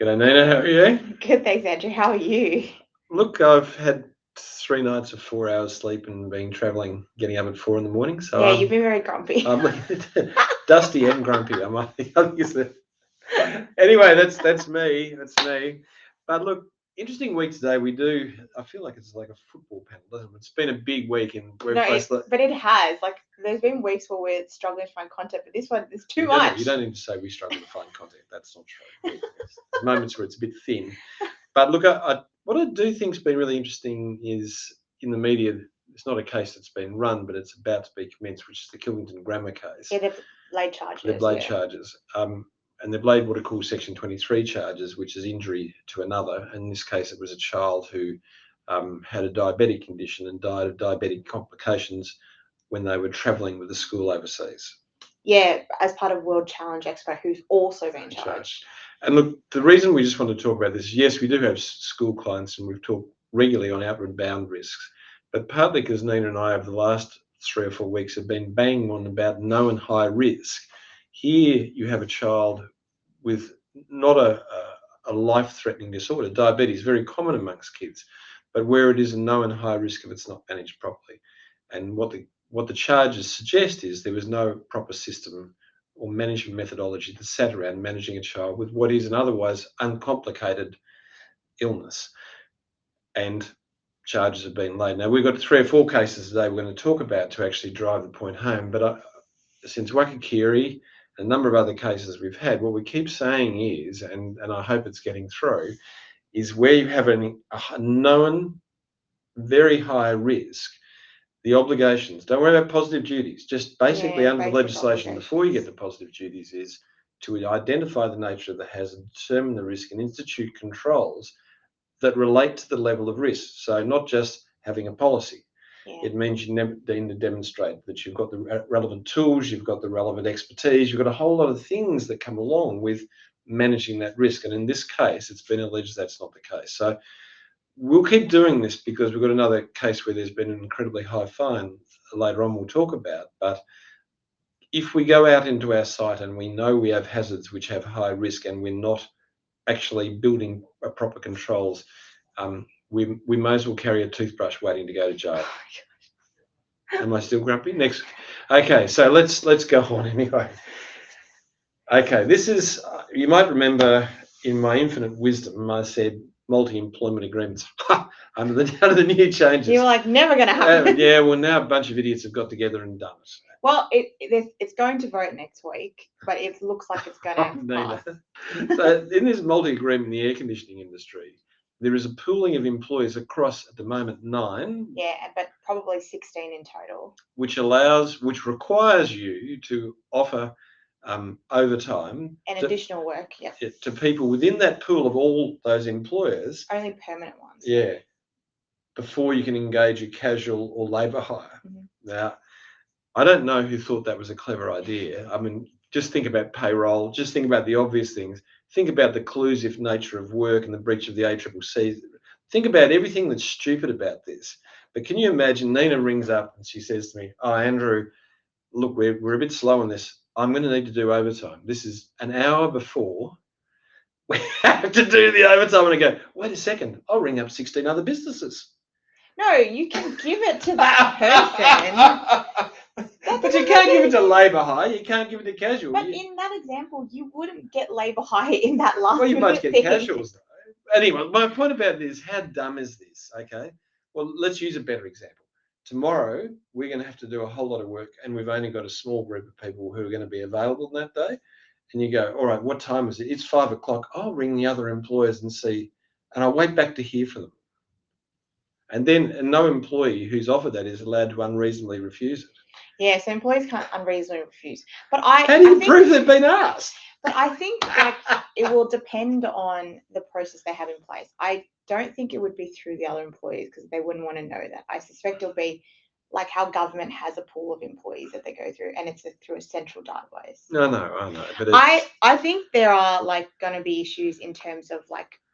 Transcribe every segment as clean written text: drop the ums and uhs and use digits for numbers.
G'day, Nina. How are you? Good, thanks, Andrew. How are you? Look, I've had 3 nights of 4 hours sleep and been travelling, getting up at 4 in the morning. So Yeah, you've been very grumpy. I'm dusty and grumpy. I think it's anyway, that's me. That's me. But look, interesting week today. I feel like it's like a football panel, doesn't it? It's been a big week in workplace. But it has. Like, there's been weeks where we're struggling to find content, but this one, there's too You much. don't need to say we struggle to find content. That's not true. There's moments where it's a bit thin. But look, what I do think's been really interesting is in the media. It's not a case that's been run, but it's about to be commenced, which is the Killington Grammar case. Yeah, they've laid charges. They've laid charges. And they've laid what are called Section 23 charges, which is injury to another. In this case, it was a child who had a diabetic condition and died of diabetic complications when they were travelling with the school overseas. Yeah, as part of World Challenge Expo, who's also been charged. And look, the reason we just want to talk about this, yes, we do have school clients and we've talked regularly on outward bound risks, but partly because Nina and I over the last 3 or 4 weeks have been banging on about known high risk. Here you have a child with not a life-threatening disorder. Diabetes is very common amongst kids, but where it is a known high risk if it's not managed properly. And what the charges suggest is there was no proper system or management methodology that sat around managing a child with what is an otherwise uncomplicated illness. And charges have been laid. Now, we've got 3 or 4 cases today we're going to talk about to actually drive the point home. But since Wakakiri, a number of other cases we've had, what we keep saying is, and I hope it's getting through, is where you have a known very high risk, the obligations, don't worry about positive duties, just basically under the legislation before you get to positive duties is to identify the nature of the hazard, determine the risk and institute controls that relate to the level of risk. So not just having a policy. Yeah. It means you need to demonstrate that you've got the relevant tools, you've got the relevant expertise, you've got a whole lot of things that come along with managing that risk. And in this case, it's been alleged that's not the case. So we'll keep doing this because we've got another case where there's been an incredibly high fine later on we'll talk about. But if we go out into our site and we know we have hazards which have high risk and we're not actually building proper controls, we may as well carry a toothbrush waiting to go to jail. Am I still grumpy? Next. Okay, so let's go on anyway. Okay, this is, you might remember in my infinite wisdom, I said multi-employment agreements under the new changes. You were like, never going to happen. Yeah, well, now a bunch of idiots have got together and done it. Well, it's going to vote next week, but it looks like it's going to pass. So in this multi-agreement in the air conditioning industry, there is a pooling of employees across, at the moment, 9. Yeah, but probably 16 in total. Which requires you to offer overtime and additional work, yes, to people within that pool of all those employers. Only permanent ones. Yeah, before you can engage a casual or labour hire. Mm-hmm. Now, I don't know who thought that was a clever idea. I mean, just think about payroll. Just think about the obvious things. Think about the collusive nature of work and the breach of the ACCC. Think about everything that's stupid about this. But can you imagine Nina rings up and she says to me, "Oh, Andrew, look, we're a bit slow on this. I'm going to need to do overtime. This is an hour before we have to do the overtime." And I go, "Wait a second, I'll ring up 16 other businesses." No, you can give it to that person. But you can't give it to labour hire. You can't give it to casual. But in that example, you wouldn't get labour hire in that last. Well, you might get casuals though. Anyway, my point about this: how dumb is this? Okay. Well, let's use a better example. Tomorrow, we're going to have to do a whole lot of work, and we've only got a small group of people who are going to be available on that day. And you go, "All right, what time is it?" "It's 5 o'clock. I'll ring the other employers and see, and I'll wait back to hear from them." And no employee who's offered that is allowed to unreasonably refuse it. Yeah, so employees can't unreasonably refuse. But how do you prove they've been asked? But I think it will depend on the process they have in place. I don't think it would be through the other employees because they wouldn't want to know that. I suspect it'll be like how government has a pool of employees that they go through, and it's through a central database. I know. But I think there are going to be issues in terms of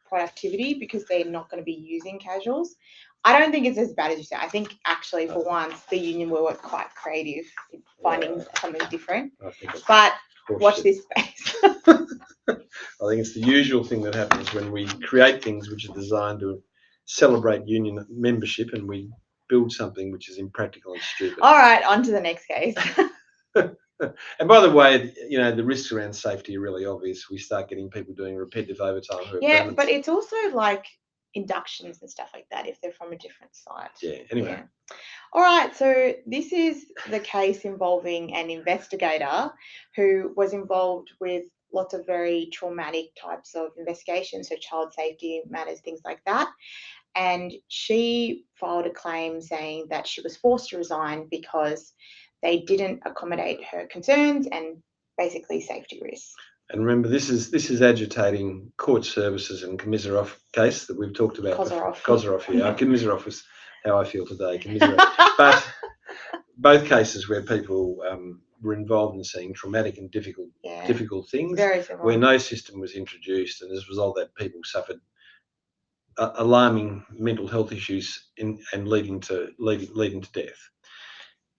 productivity because they're not going to be using casuals. I don't think it's as bad as you say. I think actually for once the union were quite creative in finding something different. But watch this space. I think it's the usual thing that happens when we create things which are designed to celebrate union membership and we build something which is impractical and stupid. All right, on to the next case. And by the way, the risks around safety are really obvious. We start getting people doing repetitive overtime who are Yeah, permanent. but it's also like inductions and stuff like that if they're from a different site. Yeah, anyway. Yeah. All right, so this is the case involving an investigator who was involved with lots of very traumatic types of investigations, so child safety matters, things like that. And she filed a claim saying that she was forced to resign because they didn't accommodate her concerns and basically safety risks. And remember, this is agitating court services and Komisarov case that we've talked about. Kozarov. Yeah. Komisarov was how I feel today. But both cases where people were involved in seeing traumatic and difficult things, Very similar. where no system was introduced, and as a result, that people suffered alarming mental health issues and leading to death.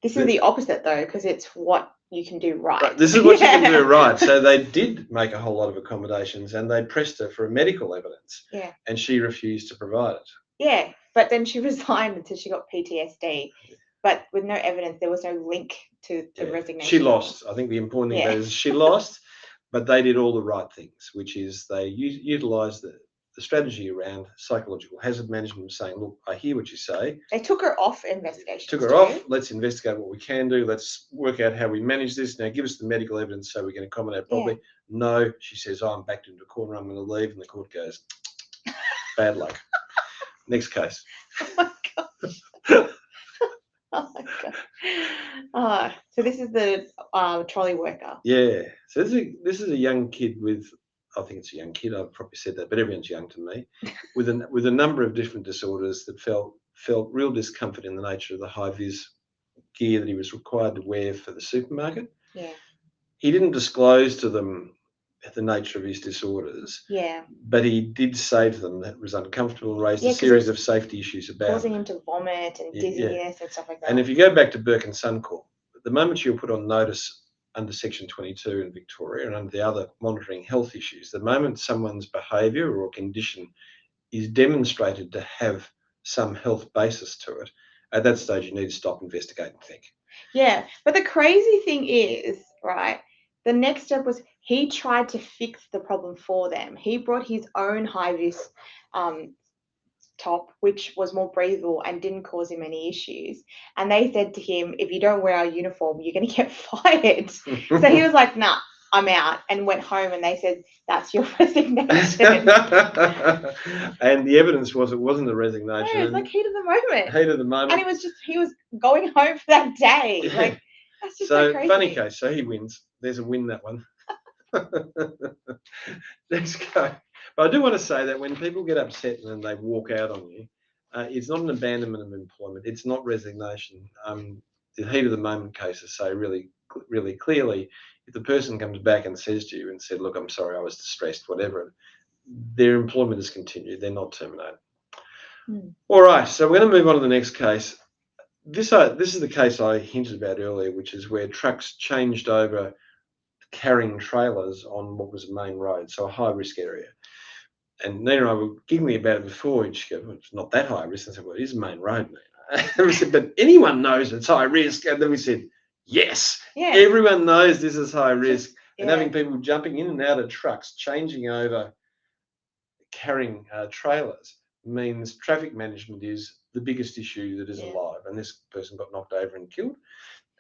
This is the opposite though, because it's what you can do right. This is what you can do right. So they did make a whole lot of accommodations and they pressed her for medical evidence. Yeah. And she refused to provide it. Yeah, but then she resigned until she got PTSD. But with no evidence, there was no link to the resignation. She lost. I think the important thing about it is she lost, but they did all the right things, which is they utilised the strategy around psychological hazard management, saying, look, I hear what you say. They took her off investigation. Took her off. Let's investigate what we can do. Let's work out how we manage this. Now give us the medical evidence so we can accommodate properly. Yeah. No, she says, I'm backed into a corner. I'm going to leave. And the court goes, bad luck. Next case. Oh, my God. Oh, my God. So this is the trolley worker. Yeah. So this is a young kid with, I think it's a young kid, I've probably said that, but everyone's young to me, with a number of different disorders that felt real discomfort in the nature of the high-vis gear that he was required to wear for the supermarket. Yeah. He didn't disclose to them the nature of his disorders. Yeah. But he did say to them that it was uncomfortable and raised a series of safety issues about causing him to vomit and dizziness and stuff like that. And if you go back to Burke and Suncorp, the moment you're put on notice under Section 22 in Victoria and under the other monitoring health issues, the moment someone's behaviour or condition is demonstrated to have some health basis to it, at that stage you need to stop, investigate and think. Yeah, but the crazy thing is, right, the next step was he tried to fix the problem for them. He brought his own high-vis top, which was more breathable and didn't cause him any issues. And they said to him, if you don't wear our uniform, you're going to get fired. So he was like, nah, I'm out, and went home, and they said, that's your resignation. And the evidence was it wasn't a resignation. Yeah, it's like heat of the moment. Heat of the moment. And he was going home for that day. Yeah. Like, that's just so crazy. Funny case. So he wins. There's a win, that one. Let's go. But I do want to say that when people get upset and then they walk out on you, it's not an abandonment of employment. It's not resignation. The heat of the moment cases say really, really clearly, if the person comes back and says to you and said, look, I'm sorry, I was distressed, whatever, their employment is continued. They're not terminated. All right, so we're going to move on to the next case. This is the case I hinted about earlier, which is where trucks changed over carrying trailers on what was a main road, so a high-risk area. And Nina and I were giggling about it before, and she goes, well, it's not that high risk. I said, well, it is a main road, Nina. And we said, but anyone knows it's high risk. And then we said, yes, everyone knows this is high risk. And having people jumping in and out of trucks, changing over, carrying trailers, means traffic management is the biggest issue that is alive. And this person got knocked over and killed.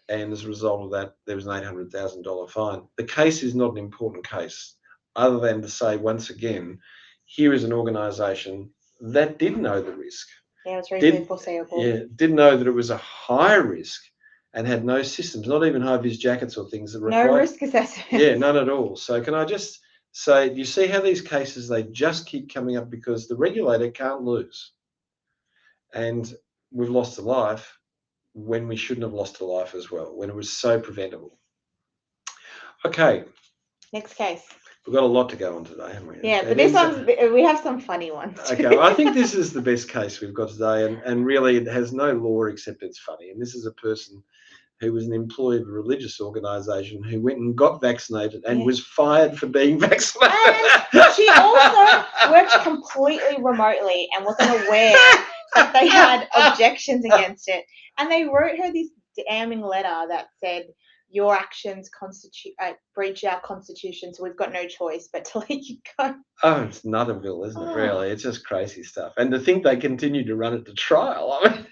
And as a result of that, there was an $800,000 fine. The case is not an important case, other than to say, once again, here is an organisation that did know the risk. Yeah, it's very foreseeable. Yeah, did know that it was a high risk and had no systems, not even high-vis jackets or things that required. No risk assessment. Yeah, none at all. So can I just say, you see how these cases, they just keep coming up because the regulator can't lose. And we've lost a life when we shouldn't have lost a life as well, when it was so preventable. Okay. Next case. We've got a lot to go on today, haven't we? Yeah, but this one, we have some funny ones. Okay, well, I think this is the best case we've got today, and really it has no law except it's funny. And this is a person who was an employee of a religious organisation who went and got vaccinated and Yeah. was fired for being vaccinated. And she also worked completely remotely and wasn't aware that they had objections against it. And they wrote her this damning letter that said, your actions breach our constitution, so we've got no choice but to let you go. Oh, it's Nutterville, isn't it, really? It's just crazy stuff. And to think they continue to run it to trial, I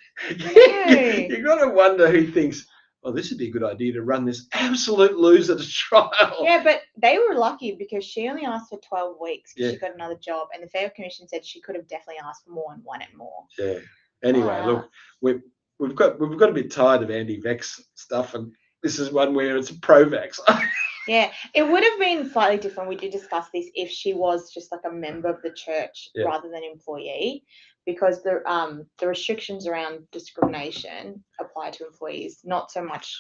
mean, you've got to wonder who thinks, oh, this would be a good idea to run this absolute loser to trial. Yeah, but they were lucky because she only asked for 12 weeks because she got another job, and the Fair Commission said she could have definitely asked for more and wanted more. Yeah. Anyway, look, we've got a bit tired of anti-vax stuff, and this is one where it's a pro-vax. Yeah, it would have been slightly different. We did discuss this if she was just like a member of the church rather than employee, because the restrictions around discrimination apply to employees, not so much.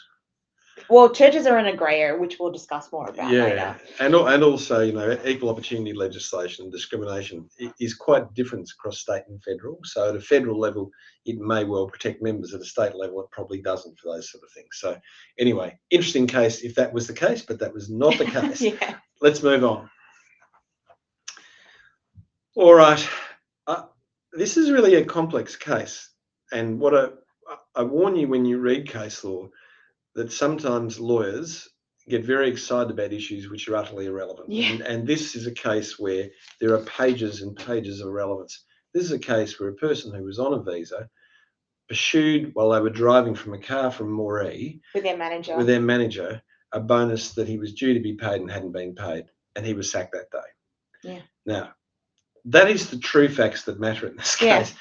Well, churches are in a grey area, which we'll discuss more about later. And also, equal opportunity legislation and discrimination is quite different across state and federal. So at a federal level, it may well protect members. At a state level, it probably doesn't for those sort of things. So anyway, interesting case if that was the case, but that was not the case. Let's move on. All right. This is really a complex case. And what I warn you when you read case law, that sometimes lawyers get very excited about issues which are utterly irrelevant. And this is a case where there are pages and pages of relevance. This is a case where a person who was on a visa pursued, while they were driving from a car from Moree, with their manager, a bonus that he was due to be paid and hadn't been paid, and he was sacked that day. Yeah. Now, that is the true facts that matter in this case.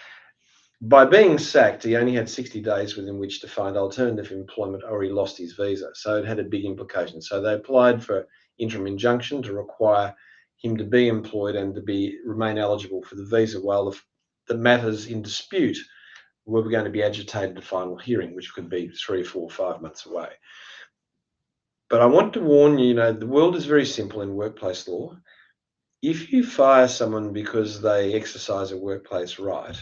By being sacked, he only had 60 days within which to find alternative employment, or he lost his visa. So it had a big implication. So they applied for interim injunction to require him to be employed and to remain eligible for the visa while the matters in dispute were going to be agitated to final hearing, which could be 3, 4, 5 months away. But I want to warn you, the world is very simple in workplace law. If you fire someone because they exercise a workplace right,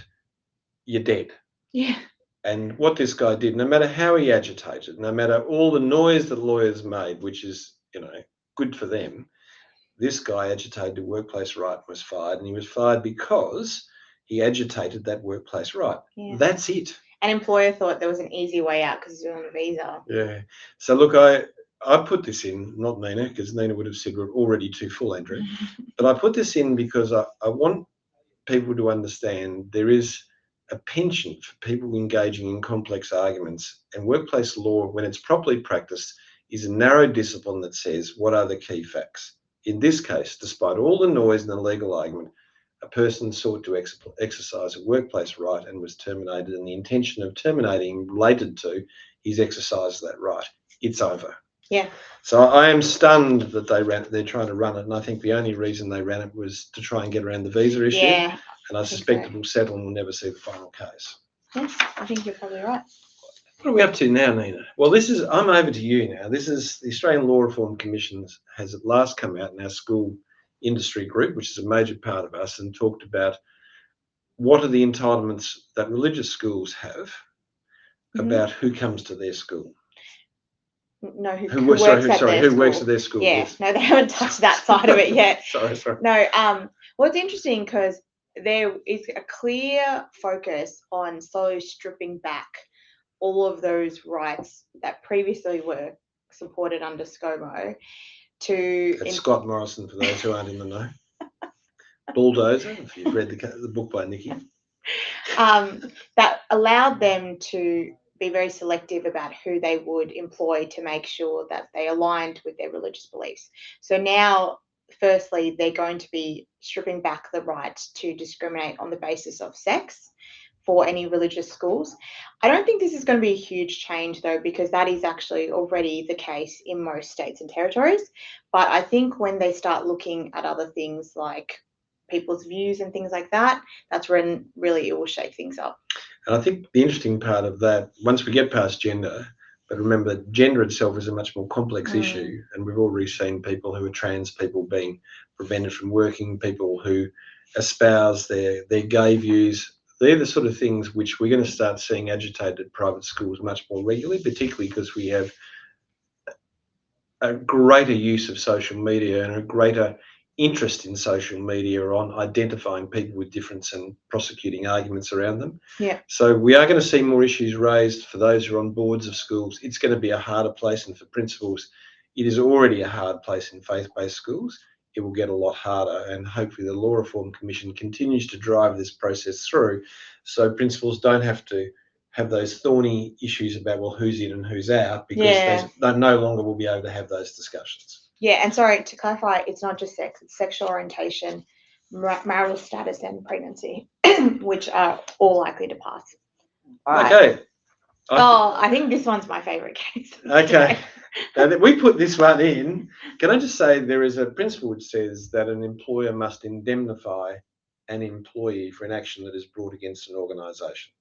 you're dead. Yeah. And what this guy did, no matter how he agitated, no matter all the noise that lawyers made, which is, good for them, this guy agitated the workplace right and was fired. And he was fired because he agitated that workplace right. Yeah. That's it. An employer thought there was an easy way out because you're on a visa. Yeah. So look, I put this in, not Nina, because Nina would have said we're already too full, Andrew. But I put this in because I want people to understand there is a penchant for people engaging in complex arguments, and workplace law, when it's properly practiced, is a narrow discipline that says what are the key facts. In this case, despite all the noise and the legal argument, a person sought to exercise a workplace right and was terminated, and the intention of terminating him related to his exercise of that right. It's over. Yeah. So I am stunned that they're trying to run it, and I think the only reason they ran it was to try and get around the visa issue. Yeah. And I suspect it will settle and we'll never see the final case. Yes, I think you're probably right. What are we up to now, Nina? Well, I'm over to you now. This is the Australian Law Reform Commission has at last come out in our school industry group, which is a major part of us, and talked about what are the entitlements that religious schools have about who comes to their school. No, who works at their school. Yeah, yes. No, they haven't touched that side of it yet. sorry. No, well, it's interesting because there is a clear focus on slowly stripping back all of those rights that previously were supported under ScoMo to... That's Scott Morrison, for those who aren't in the know. Bulldozer, if you've read the book by Nikki. That allowed them to be very selective about who they would employ to make sure that they aligned with their religious beliefs. So now, firstly, they're going to be stripping back the right to discriminate on the basis of sex for any religious schools. I don't think this is going to be a huge change, though, because that is actually already the case in most states and territories. But I think when they start looking at other things like people's views and things like that, that's when really it will shake things up. And I think the interesting part of that, once we get past gender, but remember, gender itself is a much more complex issue, and we've already seen people who are trans people being prevented from working, people who espouse their gay views, they're the sort of things which we're going to start seeing agitated at private schools much more regularly, particularly because we have a greater use of social media and a greater interest in social media on identifying people with difference and prosecuting arguments around them. Yeah. So we are going to see more issues raised for those who are on boards of schools. It's going to be a harder place, and for principals, it is already a hard place in faith-based schools. It will get a lot harder, and hopefully the Law Reform Commission continues to drive this process through so principals don't have to have those thorny issues about, well, who's in and who's out, because they no longer will be able to have those discussions. Yeah, and sorry, to clarify, it's not just sex, it's sexual orientation, marital status, and pregnancy, which are all likely to pass. Okay. I think this one's my favourite case. Okay. Now, we put this one in. Can I just say there is a principle which says that an employer must indemnify an employee for an action that is brought against an organisation.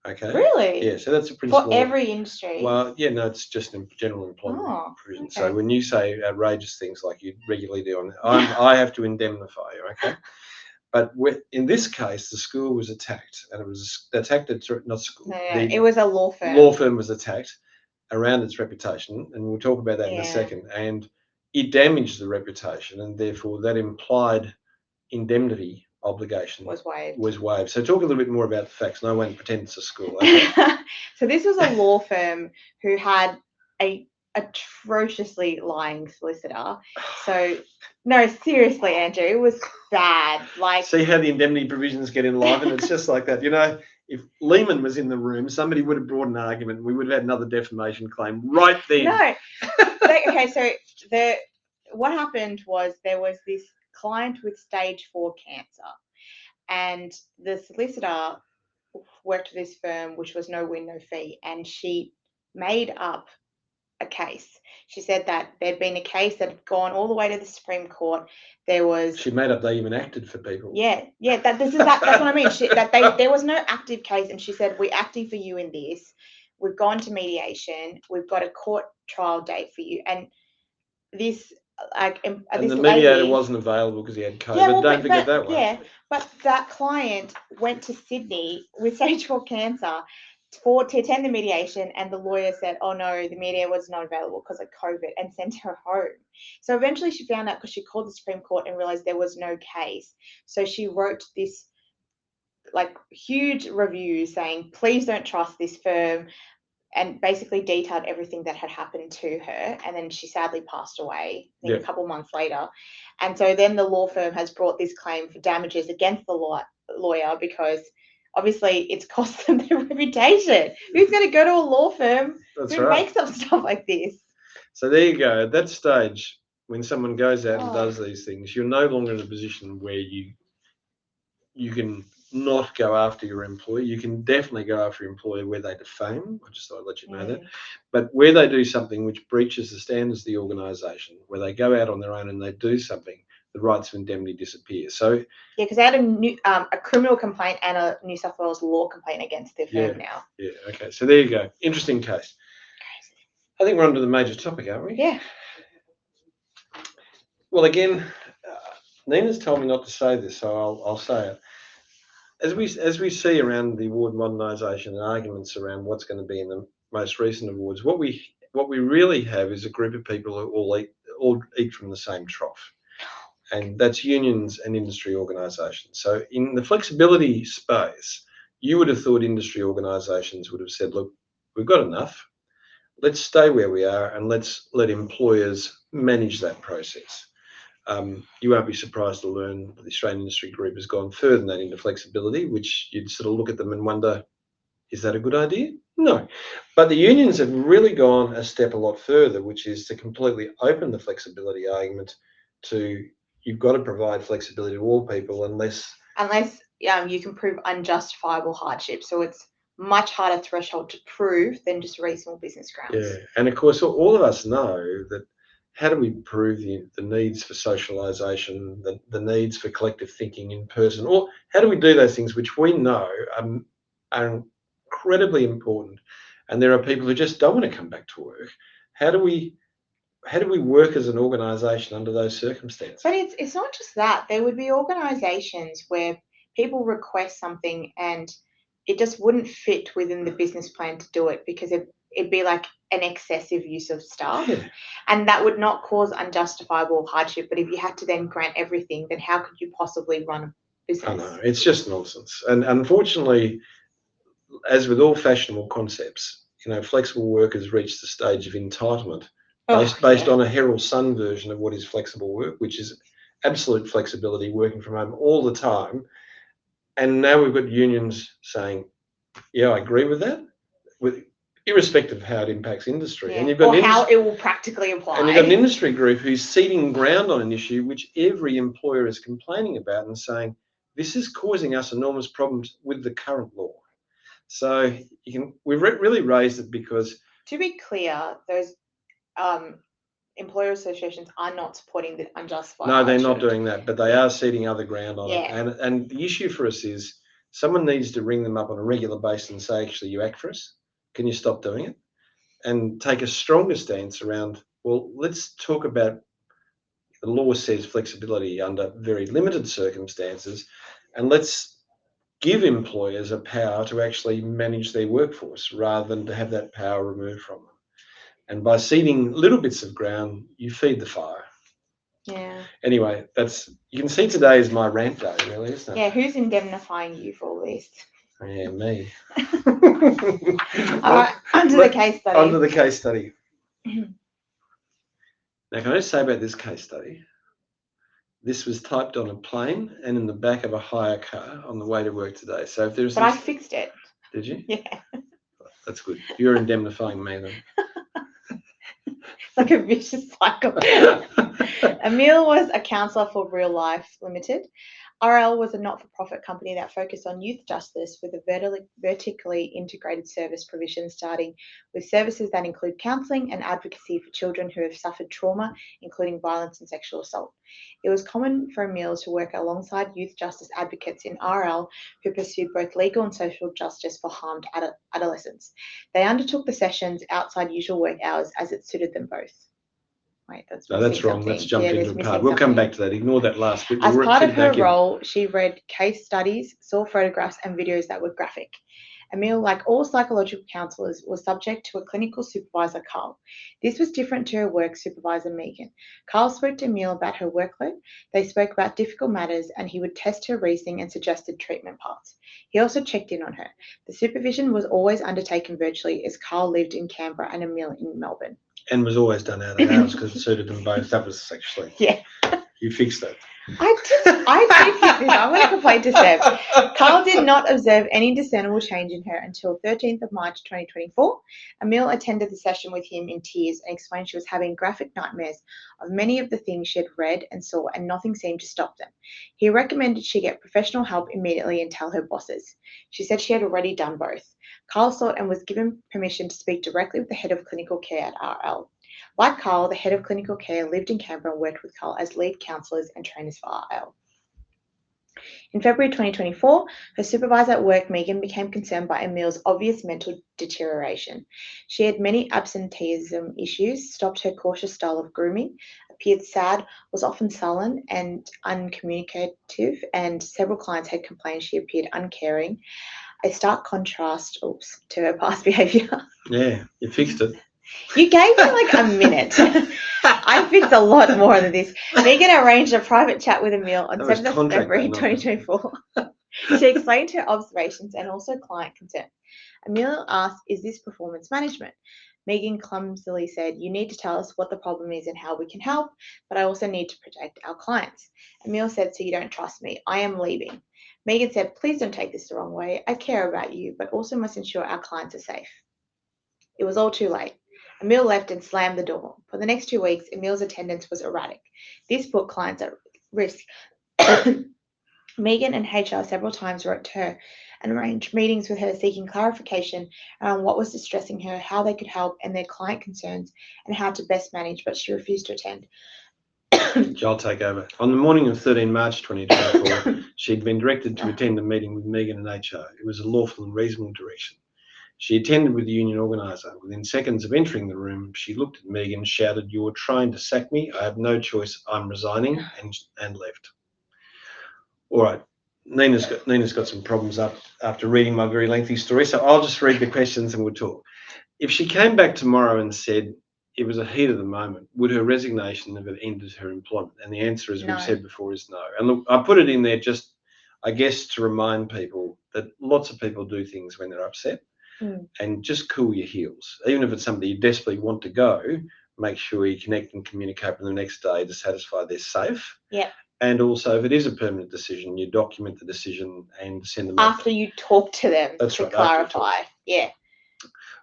Okay. Really? Yeah. So that's a principle for every industry. Well, yeah, no, it's just in general employment provision. Okay. So when you say outrageous things like you regularly do, I have to indemnify you. Okay. But in this case, the school was attacked, and it was attacked at not school. No, it was a law firm. Law firm was attacked around its reputation, and we'll talk about that in a second. And it damaged the reputation, and therefore that implied indemnity obligation was waived. So talk a little bit more about the facts, and I won't pretend it's a school. Okay? So this was a law firm who had a atrociously lying solicitor. So no, seriously, Andrew, it was bad. Like, see how the indemnity provisions get enlivened? It's just like that. You know, if Lehman was in the room, somebody would have brought an argument, and we would have had another defamation claim right then. No. Okay, so what happened was there was this client with stage 4 cancer, and the solicitor worked for this firm, which was no win, no fee, and she made up a case. She said that there'd been a case that had gone all the way to the Supreme Court. She made up they even acted for people. Yeah. That's what I mean. There was no active case, and she said, we're acting for you in this. We've gone to mediation. We've got a court trial date for you, and this. And the mediator wasn't available because he had COVID. Yeah, don't forget that one. Yeah, but that client went to Sydney with stage 4 cancer to attend the mediation, and the lawyer said, oh no, the mediator was not available because of COVID, and sent her home. So eventually she found out because she called the Supreme Court and realized there was no case. So she wrote this huge review saying, please don't trust this firm, and basically detailed everything that had happened to her. And then she sadly passed away a couple months later. And so then the law firm has brought this claim for damages against the lawyer because obviously it's cost them their reputation. Who's going to go to a law firm who makes up stuff like this? So there you go. At that stage, when someone goes out and does these things, you're no longer in a position where you can not go after your employee. You can definitely go after your employee where they defame. I just thought I'd let you know that. But where they do something which breaches the standards of the organisation, where they go out on their own and they do something, the rights of indemnity disappear. So because they had a criminal complaint and a New South Wales law complaint against their firm now. Yeah. Okay. So there you go. Interesting case. I think we're on to the major topic, aren't we? Yeah. Well, again, Nina's told me not to say this, so I'll say it. As we see around the award modernisation and arguments around what's going to be in the most recent awards, what we really have is a group of people who all eat from the same trough, and that's unions and industry organisations. So in the flexibility space, you would have thought industry organisations would have said, look, we've got enough. Let's stay where we are and let's let employers manage that process. You won't be surprised to learn that the Australian Industry Group has gone further than that into flexibility, which you'd sort of look at them and wonder, is that a good idea? No. But the unions have really gone a step a lot further, which is to completely open the flexibility argument to you've got to provide flexibility to all people unless you can prove unjustifiable hardship. So it's much harder threshold to prove than just reasonable business grounds. Yeah, and of course, all of us know that. How do we prove the needs for socialisation, the needs for collective thinking in person? Or how do we do those things which we know are incredibly important? And there are people who just don't want to come back to work. How do we work as an organisation under those circumstances? But it's not just that. There would be organisations where people request something and it just wouldn't fit within the business plan to do it because it'd be like an excessive use of staff. Yeah. And that would not cause unjustifiable hardship. But if you had to then grant everything, then how could you possibly run a business? I know, it's just nonsense. And unfortunately, as with all fashionable concepts, flexible work has reached the stage of entitlement based on a Herald Sun version of what is flexible work, which is absolute flexibility, working from home all the time. And now we've got unions saying, yeah, I agree with that, irrespective of how it impacts industry. Yeah. And you've got how it will practically apply. And you've got an industry group who's ceding ground on an issue which every employer is complaining about and saying, this is causing us enormous problems with the current law. So we've really raised it because, to be clear, those employer associations are not supporting the unjustified. No, they're not doing that, but they are ceding other ground on it. Yeah. And the issue for us is someone needs to ring them up on a regular basis and say, actually, you act for us. Can you stop doing it? And take a stronger stance around, well, let's talk about the law says flexibility under very limited circumstances, and let's give employers a power to actually manage their workforce rather than to have that power removed from them. And by ceding little bits of ground, you feed the fire. Yeah. Anyway, you can see today is my rant day, really, isn't it? Yeah, who's indemnifying you for all this? Yeah, me. All right, onto the case study. Onto the case study. Now, can I just say about this case study? This was typed on a plane and in the back of a hire car on the way to work today. So if there's, but I fixed it. Did you? Yeah. That's good. You're indemnifying me then. Like a vicious cycle. Emile was a counsellor for Real Life Limited. RL was a not-for-profit company that focused on youth justice with a vertically integrated service provision, starting with services that include counselling and advocacy for children who have suffered trauma, including violence and sexual assault. It was common for Emile to work alongside youth justice advocates in RL who pursued both legal and social justice for harmed adolescents. They undertook the sessions outside usual work hours as it suited them both. Wait, that's no, that's wrong. That's jumped into a part. We'll come back to that. Ignore that last bit. As part of her role, she read case studies, saw photographs and videos that were graphic. Emile, like all psychological counsellors, was subject to a clinical supervisor, Carl. This was different to her work supervisor, Megan. Carl spoke to Emile about her workload. They spoke about difficult matters and he would test her reasoning and suggested treatment paths. He also checked in on her. The supervision was always undertaken virtually as Carl lived in Canberra and Emile in Melbourne. And was always done out of hours because it suited them both. That was actually. Yeah. You fixed that. I did fix this. I'm going to complain to Seb. Carl did not observe any discernible change in her until 13th of March 2024. Emile attended the session with him in tears and explained she was having graphic nightmares of many of the things she had read and saw, and nothing seemed to stop them. He recommended she get professional help immediately and tell her bosses. She said she had already done both. Carl sought and was given permission to speak directly with the head of clinical care at RL. Like Carl, the head of clinical care lived in Canberra and worked with Carl as lead counsellors and trainers for RL. In February 2024, her supervisor at work, Megan, became concerned by Emile's obvious mental deterioration. She had many absenteeism issues, stopped her cautious style of grooming, appeared sad, was often sullen and uncommunicative, and several clients had complained she appeared uncaring, a stark contrast to her past behaviour. Yeah, you fixed it. You gave me like a minute. I fixed a lot more than this. Megan arranged a private chat with Emile on 7th of February 2024. She explained her observations and also client concerns. Emile asked, "Is this performance management?" Megan clumsily said, "You need to tell us what the problem is and how we can help, but I also need to protect our clients." Emile said, "So you don't trust me? I am leaving." Megan said, "Please don't take this the wrong way. I care about you, but also must ensure our clients are safe." It was all too late. Emile left and slammed the door. For the next 2 weeks, Emile's attendance was erratic. This put clients at risk. Megan and HR several times wrote to her and arranged meetings with her seeking clarification around what was distressing her, how they could help, and their client concerns, and how to best manage, but she refused to attend. I'll take over. On the morning of 13 March 2024, she'd been directed to attend a meeting with Megan and HR. It was a lawful and reasonable direction. She attended with the union organiser. Within seconds of entering the room, she looked at Megan, shouted, "You're trying to sack me. I have no choice. I'm resigning," and left. All right. Nina's got some problems up after reading my very lengthy story, so I'll just read the questions and we'll talk. If she came back tomorrow and said it was a heat of the moment, would her resignation have ended her employment? And the answer, as No. we've said before, is no. And look, I put it in there just, I guess, to remind people that lots of people do things when they're upset, and just cool your heels. Even if it's somebody you desperately want to go, make sure you connect and communicate with them the next day to satisfy they're safe. Yeah. And also, if it is a permanent decision, you document the decision and send them after you talk to them. That's to right, after you talk. clarify. Yeah.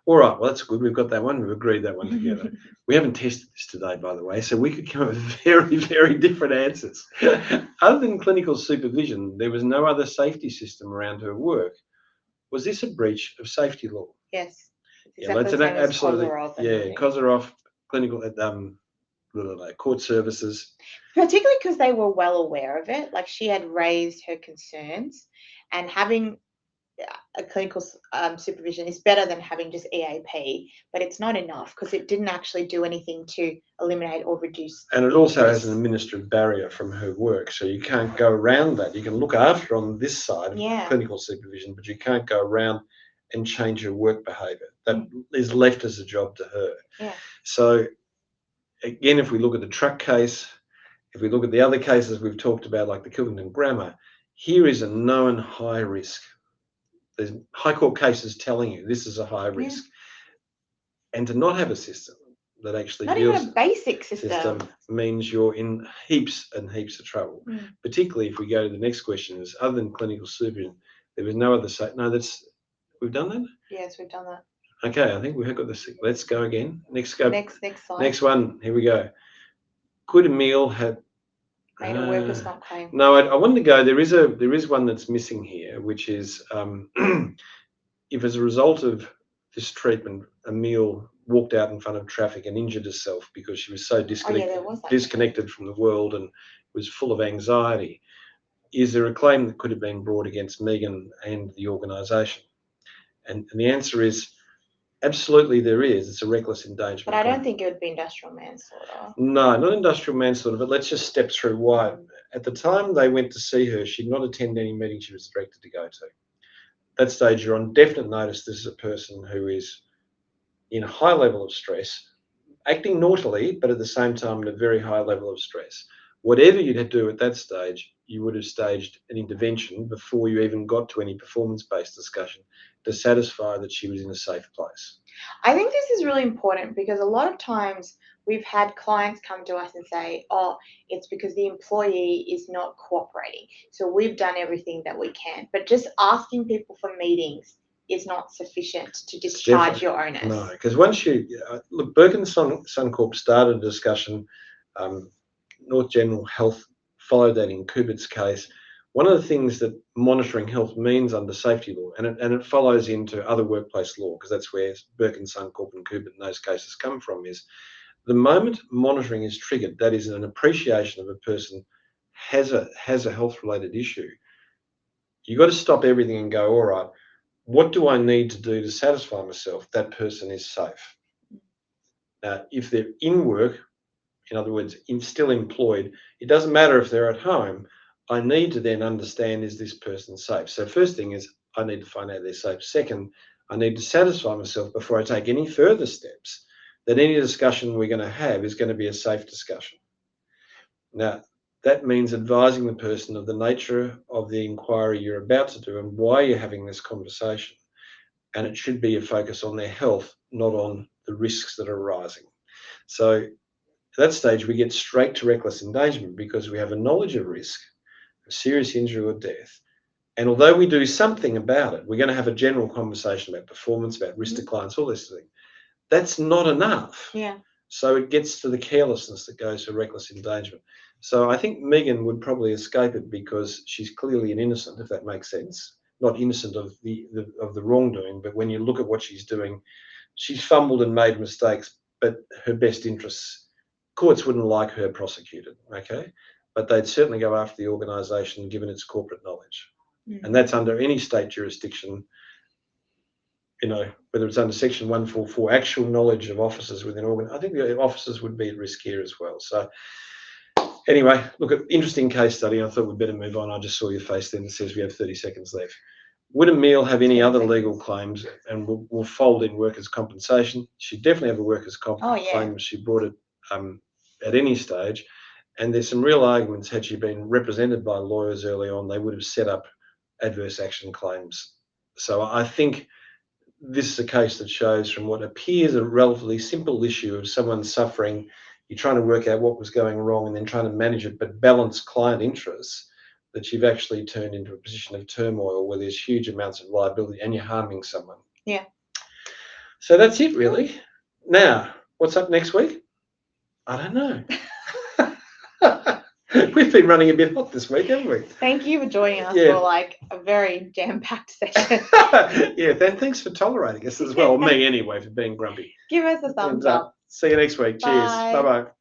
All right, well, that's good. We've got that one. We've agreed that one together. We haven't tested this today, by the way, so we could come up with very, very different answers. Other than clinical supervision, there was no other safety system around her work. Was this a breach of safety law? Yes. Yeah, that's an absolutely. Yeah, Kozarov, clinical court services. particularly because they were well aware of it. Like, she had raised her concerns, and having a clinical supervision is better than having just EAP, but it's not enough because it didn't actually do anything to eliminate or reduce. And it also has an administrative barrier from her work, so you can't go around that. You can look after on this side of clinical supervision, but you can't go around and change her work behaviour. That is left as a job to her. Yeah. So again, if we look at the truck case, if we look at the other cases we've talked about, like the Kilvington Grammar, here is a known high risk. There's high court cases telling you this is a high risk. And to not have a system that actually not deals even a basic system means you're in heaps and heaps of trouble. Particularly if we go to the next question, is other than clinical supervision, there was no other we've done that? Yes, we've done that. Okay, I think we have got this. Let's go again. Next slide. Next one. Here we go. Could Emil have made a workers' comp claim? No, I wanted to go. There is one that's missing here, which is if as a result of this treatment, Emil walked out in front of traffic and injured herself because she was so disconnected from the world and was full of anxiety. Is there a claim that could have been brought against Megan and the organisation? And the answer is absolutely there is. It's a reckless endangerment. But I don't think it would be industrial manslaughter. No, not industrial manslaughter, but let's just step through why. At the time they went to see her, she'd not attended any meeting she was directed to go to. At that stage, you're on definite notice this is a person who is in a high level of stress, acting naughtily, but at the same time at a very high level of stress. Whatever you'd do at that stage, you would have staged an intervention before you even got to any performance-based discussion to satisfy that she was in a safe place. I think this is really important because a lot of times we've had clients come to us and say, oh, it's because the employee is not cooperating. So we've done everything that we can. But just asking people for meetings is not sufficient to discharge your onus. No, because once you look, Burke and Suncorp started a discussion. North General Health followed that in Kubert's case. One of the things that monitoring health means under safety law, and it follows into other workplace law, because that's where Burke and Suncorp and Kubert in those cases come from, is the moment monitoring is triggered, that is an appreciation of a person has a health-related issue, you've got to stop everything and go, all right, what do I need to do to satisfy myself that person is safe? Now, if they're in work, in other words, still employed, it doesn't matter if they're at home. I need to then understand, is this person safe? So first thing is I need to find out they're safe. Second, I need to satisfy myself before I take any further steps that any discussion we're going to have is going to be a safe discussion. Now, that means advising the person of the nature of the inquiry you're about to do and why you're having this conversation. And it should be a focus on their health, not on the risks that are arising. So at that stage, we get straight to reckless endangerment because we have a knowledge of risk, of serious injury or death. And although we do something about it, we're going to have a general conversation about performance, about risk to clients, all this thing. That's not enough. Yeah. So it gets to the carelessness that goes to reckless endangerment. So I think Megan would probably escape it because she's clearly an innocent, if that makes sense. Not innocent of the wrongdoing, but when you look at what she's doing, she's fumbled and made mistakes, but her best interests, courts wouldn't like her prosecuted, okay? But they'd certainly go after the organisation given its corporate knowledge. Mm-hmm. And that's under any state jurisdiction, whether it's under Section 144, actual knowledge of officers within I think the officers would be at risk here as well. So Anyway, look, at interesting case study. I thought we'd better move on. I just saw your face then that says we have 30 seconds left. Would Emile have any other legal claims, and will fold in workers' compensation? She definitely have a workers' comp claim if she brought it at any stage. And there's some real arguments, had she been represented by lawyers early on, they would have set up adverse action claims. So I think this is a case that shows, from what appears a relatively simple issue of someone suffering, you're trying to work out what was going wrong and then trying to manage it, but balance client interests, that you've actually turned into a position of turmoil where there's huge amounts of liability and you're harming someone. Yeah. So that's it, really. Now, what's up next week? I don't know. We've been running a bit hot this week, haven't we? Thank you for joining us for like a very jam-packed session. Yeah, thanks for tolerating us as well. Me anyway, for being grumpy. Give us a thumbs up. See you next week. Cheers. Bye. Bye-bye.